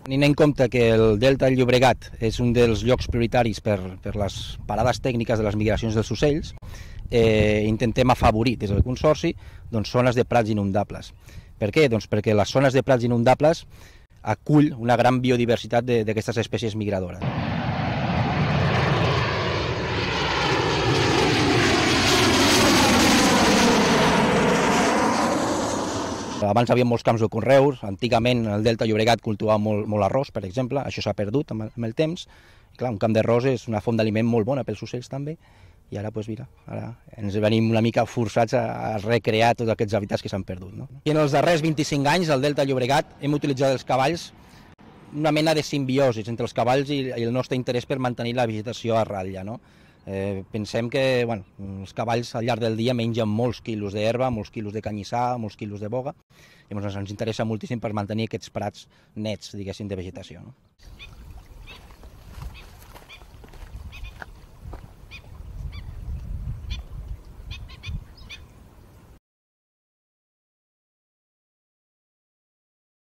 Tenint en compte que el Delta del Llobregat és un dels llocs prioritaris per les parades tècniques de les migracions dels ocells, intentem afavorir des del Consorci zones de prats inundables. Per què? Doncs perquè les zones de prats inundables acull una gran biodiversitat d'aquestes espècies migradores. Abans hi havia molts camps de conreus, antigament el Delta Llobregat cultivava molt arròs, per exemple, això s'ha perdut amb el temps. I clar, un camp d'arròs és una font d'aliment molt bona pels ocells també, i ara, mira, ara ens venim una mica forçats a recrear tots aquests hàbitats que s'han perdut. No? I en els darrers 25 anys al Delta Llobregat hem utilitzat els cavalls una mena de simbiosi entre els cavalls i el nostre interès per mantenir la vegetació a ratlla. No? Pensem que els cavalls al llarg del dia mengen molts quilos d'herba, molts quilos de canyissar, molts quilos de boga, i ens interessa moltíssim per mantenir aquests prats nets, diguéssim, de vegetació. No?